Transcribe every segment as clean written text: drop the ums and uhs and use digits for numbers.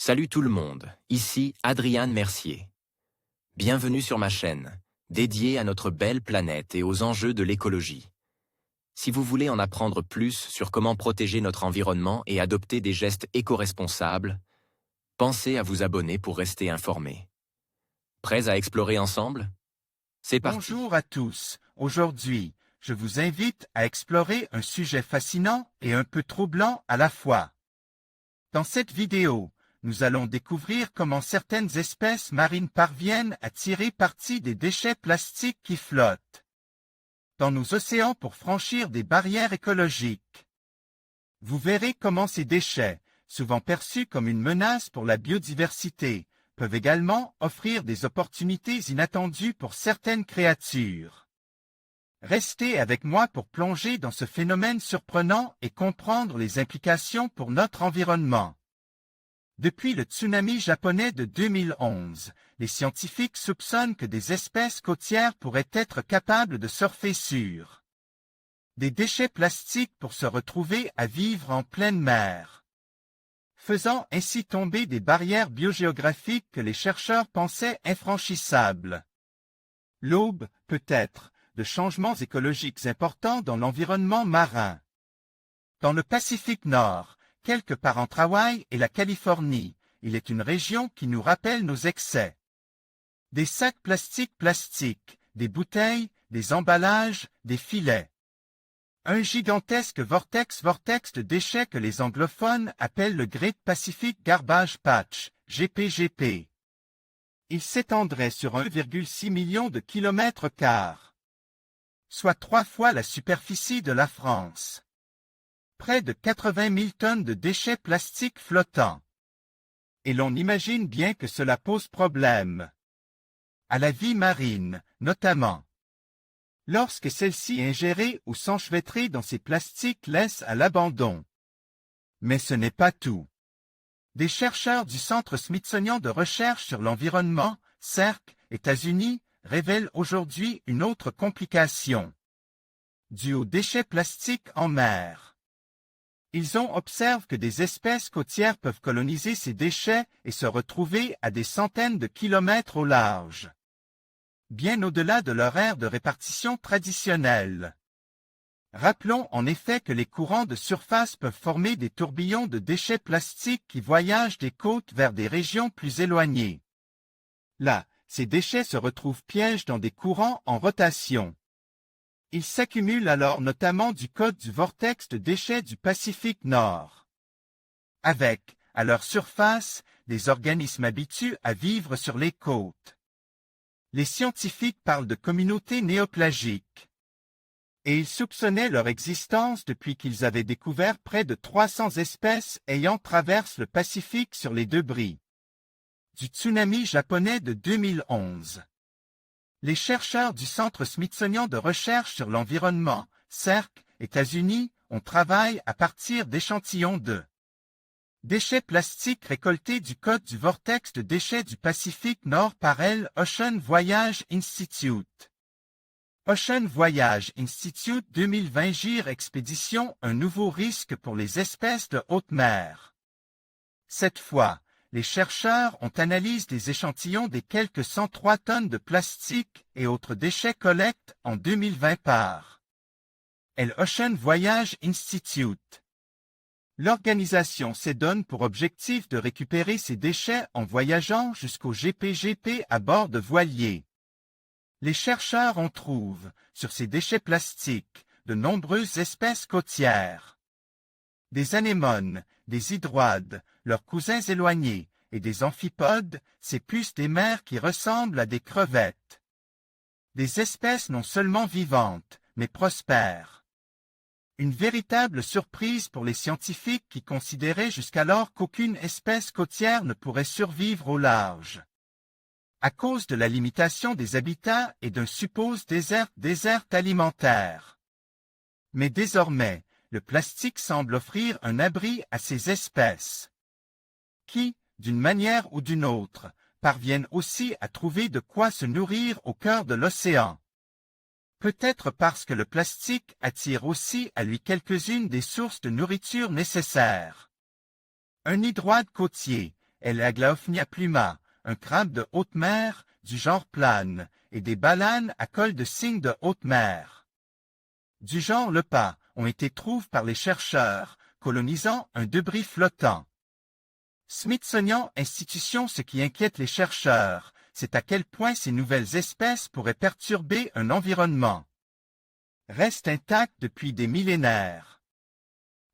Salut tout le monde, ici Adrian Mercier. Bienvenue sur ma chaîne, dédiée à notre belle planète et aux enjeux de l'écologie. Si vous voulez en apprendre plus sur comment protéger notre environnement et adopter des gestes éco-responsables, pensez à vous abonner pour rester informé. Prêts à explorer ensemble? C'est parti. Bonjour à tous. Aujourd'hui, je vous invite à explorer un sujet fascinant et un peu troublant à la fois. Dans cette vidéo, nous allons découvrir comment certaines espèces marines parviennent à tirer parti des déchets plastiques qui flottent dans nos océans pour franchir des barrières écologiques. Vous verrez comment ces déchets, souvent perçus comme une menace pour la biodiversité, peuvent également offrir des opportunités inattendues pour certaines créatures. Restez avec moi pour plonger dans ce phénomène surprenant et comprendre les implications pour notre environnement. Depuis le tsunami japonais de 2011, les scientifiques soupçonnent que des espèces côtières pourraient être capables de surfer sur des déchets plastiques pour se retrouver à vivre en pleine mer, faisant ainsi tomber des barrières biogéographiques que les chercheurs pensaient infranchissables. L'aube, peut-être, de changements écologiques importants dans l'environnement marin. Dans le Pacifique Nord, quelque part entre Hawaï et la Californie, il est une région qui nous rappelle nos excès. Des sacs plastiques, des bouteilles, des emballages, des filets. Un gigantesque vortex de déchets que les anglophones appellent le Great Pacific Garbage Patch, GPGP. Il s'étendrait sur 1,6 million de kilomètres carrés, soit 3 fois la superficie de la France. Près de 80 000 tonnes de déchets plastiques flottants. Et l'on imagine bien que cela pose problème à la vie marine, notamment lorsque celle-ci est ingérée ou s'enchevêtrer dans ces plastiques laisse à l'abandon. Mais ce n'est pas tout. Des chercheurs du Centre Smithsonian de recherche sur l'environnement, CERC, États-Unis, révèlent aujourd'hui une autre complication due aux déchets plastiques en mer. Ils observent que des espèces côtières peuvent coloniser ces déchets et se retrouver à des centaines de kilomètres au large, bien au-delà de leur aire de répartition traditionnelle. Rappelons en effet que les courants de surface peuvent former des tourbillons de déchets plastiques qui voyagent des côtes vers des régions plus éloignées. Là, ces déchets se retrouvent pièges dans des courants en rotation. Ils s'accumulent alors notamment du côté du vortex de déchets du Pacifique Nord, avec, à leur surface, des organismes habitués à vivre sur les côtes. Les scientifiques parlent de communautés néoplagiques, et ils soupçonnaient leur existence depuis qu'ils avaient découvert près de 300 espèces ayant traversé le Pacifique sur les débris du tsunami japonais de 2011. Les chercheurs du Centre Smithsonian de recherche sur l'environnement, CERC, États-Unis, travaillé à partir d'échantillons de déchets plastiques récoltés du côté du vortex de déchets du Pacifique Nord par l'Ocean Voyage Institute. Ocean Voyage Institute 2020 gire expédition un nouveau risque pour les espèces de haute mer. Cette fois, les chercheurs ont analysé des échantillons des quelques 103 tonnes de plastique et autres déchets collectés en 2020 par l'Ocean Voyage Institute. L'organisation se donne pour objectif de récupérer ces déchets en voyageant jusqu'au GPGP à bord de voiliers. Les chercheurs trouvent, sur ces déchets plastiques, de nombreuses espèces côtières. Des anémones, des hydroides, leurs cousins éloignés, et des amphipodes, ces puces des mers qui ressemblent à des crevettes. Des espèces non seulement vivantes, mais prospères. Une véritable surprise pour les scientifiques qui considéraient jusqu'alors qu'aucune espèce côtière ne pourrait survivre au large, à cause de la limitation des habitats et d'un supposé désert alimentaire. Mais désormais, le plastique semble offrir un abri à ces espèces, qui, d'une manière ou d'une autre, parviennent aussi à trouver de quoi se nourrir au cœur de l'océan. Peut-être parce que le plastique attire aussi à lui quelques-unes des sources de nourriture nécessaires. Un hydroide côtier, et l'Aglaophnia pluma, un crabe de haute mer du genre plane, et des balanes à col de cygne de haute mer du genre lepas ont été trouvés par les chercheurs, colonisant un débris flottant. Smithsonian Institution. Ce qui inquiète les chercheurs, c'est à quel point ces nouvelles espèces pourraient perturber un environnement reste intact depuis des millénaires.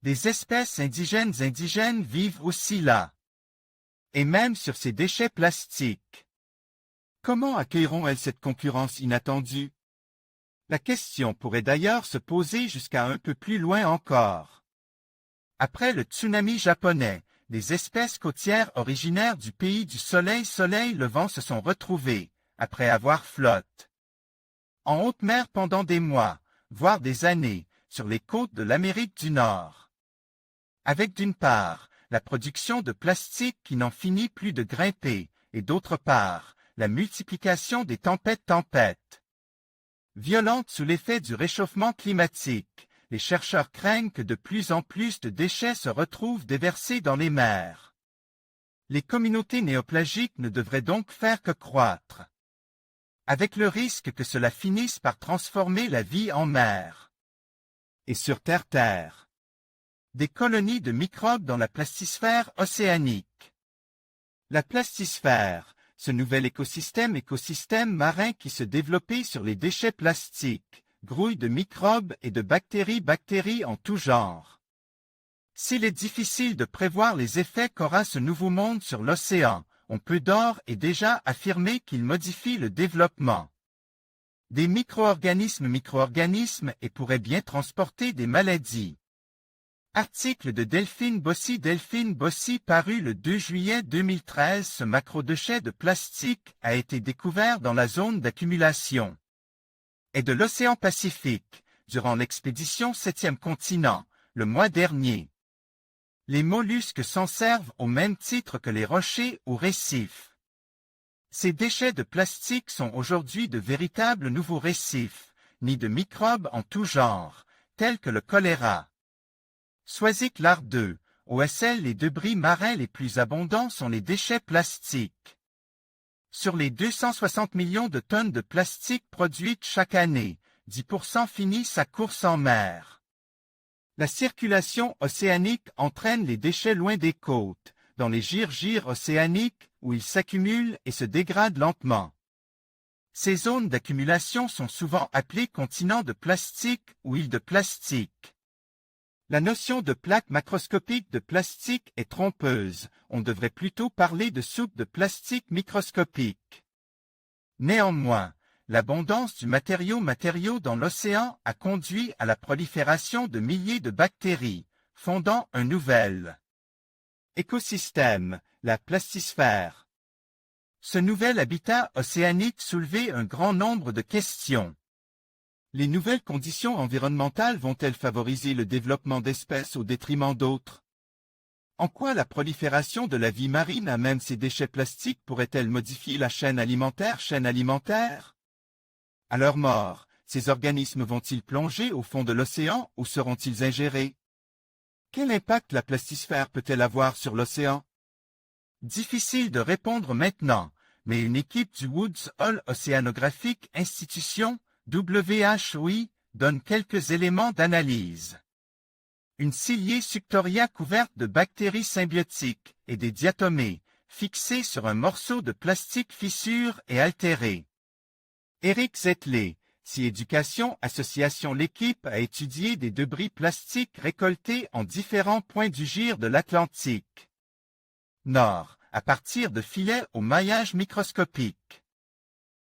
Des espèces indigènes vivent aussi là, et même sur ces déchets plastiques. Comment accueilleront-elles cette concurrence inattendue? La question pourrait d'ailleurs se poser jusqu'à un peu plus loin encore. Après le tsunami japonais, les espèces côtières originaires du pays du soleil levant se sont retrouvées, après avoir flotté en haute mer pendant des mois, voire des années, sur les côtes de l'Amérique du Nord. Avec d'une part, la production de plastique qui n'en finit plus de grimper, et d'autre part, la multiplication des tempêtes violentes sous l'effet du réchauffement climatique, les chercheurs craignent que de plus en plus de déchets se retrouvent déversés dans les mers. Les communautés néoplagiques ne devraient donc faire que croître, avec le risque que cela finisse par transformer la vie en mer et sur terre. Des colonies de microbes dans la plastisphère océanique. La plastisphère, ce nouvel écosystème marin qui se développait sur les déchets plastiques, grouille de microbes et de bactéries en tout genre. S'il est difficile de prévoir les effets qu'aura ce nouveau monde sur l'océan, on peut d'ores et déjà affirmer qu'il modifie le développement des micro-organismes et pourrait bien transporter des maladies. Article de Delphine Bossy paru le 2 juillet 2013. Ce macrodéchet de plastique a été découvert dans la zone d'accumulation et de l'océan Pacifique, durant l'expédition 7e continent, le mois dernier. Les mollusques s'en servent au même titre que les rochers ou récifs. Ces déchets de plastique sont aujourd'hui de véritables nouveaux récifs, nés de microbes en tout genre, tels que le choléra. Soisic lardeux, OSL. Les débris marins les plus abondants sont les déchets plastiques. Sur les 260 millions de tonnes de plastique produites chaque année, 10% finissent sa course en mer. La circulation océanique entraîne les déchets loin des côtes, dans les gyres océaniques, où ils s'accumulent et se dégradent lentement. Ces zones d'accumulation sont souvent appelées continents de plastique ou îles de plastique. La notion de plaque macroscopique de plastique est trompeuse, on devrait plutôt parler de soupe de plastique microscopique. Néanmoins, l'abondance du matériau dans l'océan a conduit à la prolifération de milliers de bactéries, fondant un nouvel écosystème, la plastisphère. Ce nouvel habitat océanique soulevait un grand nombre de questions. Les nouvelles conditions environnementales vont-elles favoriser le développement d'espèces au détriment d'autres? En quoi la prolifération de la vie marine à même ces déchets plastiques pourrait-elle modifier la chaîne alimentaire? À leur mort, ces organismes vont-ils plonger au fond de l'océan ou seront-ils ingérés? Quel impact la plastisphère peut-elle avoir sur l'océan? Difficile de répondre maintenant, mais une équipe du Woods Hole Oceanographic Institution, WHOI, donne quelques éléments d'analyse. Une ciliée Suctoria couverte de bactéries symbiotiques et des diatomées, fixée sur un morceau de plastique fissure et altéré. Eric Zetley, Éducation Association. L'équipe a étudié des débris plastiques récoltés en différents points du gir de l'Atlantique Nord, à partir de filets au maillage microscopique.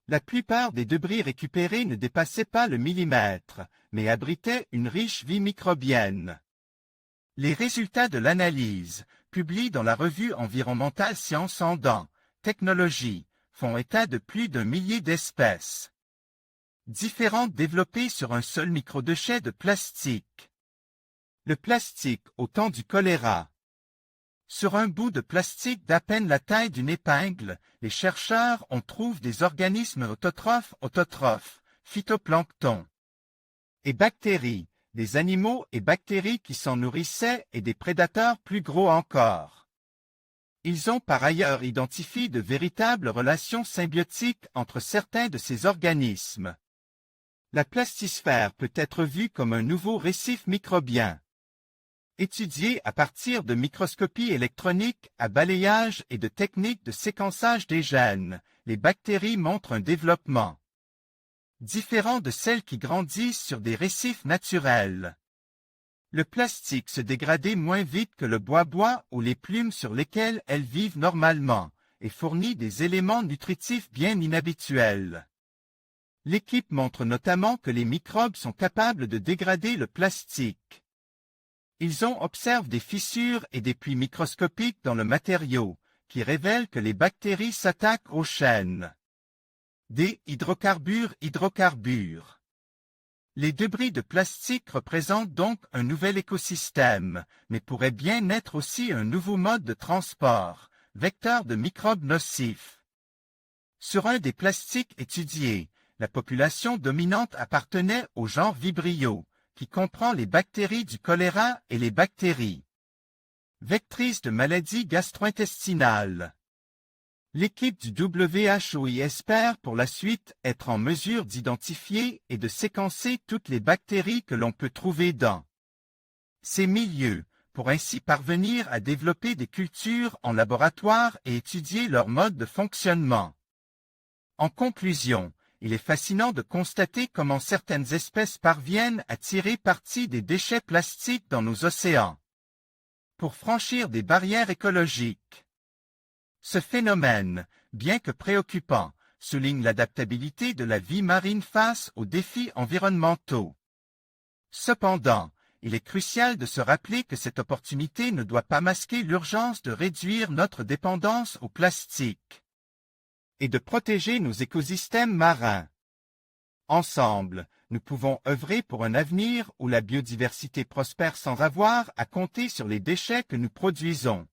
La plupart des débris récupérés ne dépassaient pas le millimètre, mais abritaient une riche vie microbienne. Les résultats de l'analyse, publiés dans la revue environnementale Sciences en Technologie, font état de plus d'1 millier d'espèces différentes développées sur un seul microdéchet de plastique. Le plastique au temps du choléra. Sur un bout de plastique d'à peine la taille d'une épingle, les chercheurs on trouve des organismes autotrophes, phytoplancton, et bactéries, des animaux et bactéries qui s'en nourrissaient et des prédateurs plus gros encore. Ils ont par ailleurs identifié de véritables relations symbiotiques entre certains de ces organismes. La plastisphère peut être vue comme un nouveau récif microbien. Étudiée à partir de microscopie électronique à balayage et de techniques de séquençage des gènes, les bactéries montrent un développement différent de celles qui grandissent sur des récifs naturels. Le plastique se dégradait moins vite que le bois ou les plumes sur lesquelles elles vivent normalement, et fournit des éléments nutritifs bien inhabituels. L'équipe montre notamment que les microbes sont capables de dégrader le plastique. Ils observent des fissures et des puits microscopiques dans le matériau, qui révèlent que les bactéries s'attaquent aux chaînes des hydrocarbures. Les débris de plastique représentent donc un nouvel écosystème, mais pourraient bien être aussi un nouveau mode de transport, vecteur de microbes nocifs. Sur un des plastiques étudiés, la population dominante appartenait au genre Vibrio, qui comprend les bactéries du choléra et les bactéries vectrices de maladies gastro-intestinales. L'équipe du WHO espère pour la suite être en mesure d'identifier et de séquencer toutes les bactéries que l'on peut trouver dans ces milieux, pour ainsi parvenir à développer des cultures en laboratoire et étudier leur mode de fonctionnement. En conclusion, il est fascinant de constater comment certaines espèces parviennent à tirer parti des déchets plastiques dans nos océans pour franchir des barrières écologiques. Ce phénomène, bien que préoccupant, souligne l'adaptabilité de la vie marine face aux défis environnementaux. Cependant, il est crucial de se rappeler que cette opportunité ne doit pas masquer l'urgence de réduire notre dépendance au plastique et de protéger nos écosystèmes marins. Ensemble, nous pouvons œuvrer pour un avenir où la biodiversité prospère sans avoir à compter sur les déchets que nous produisons.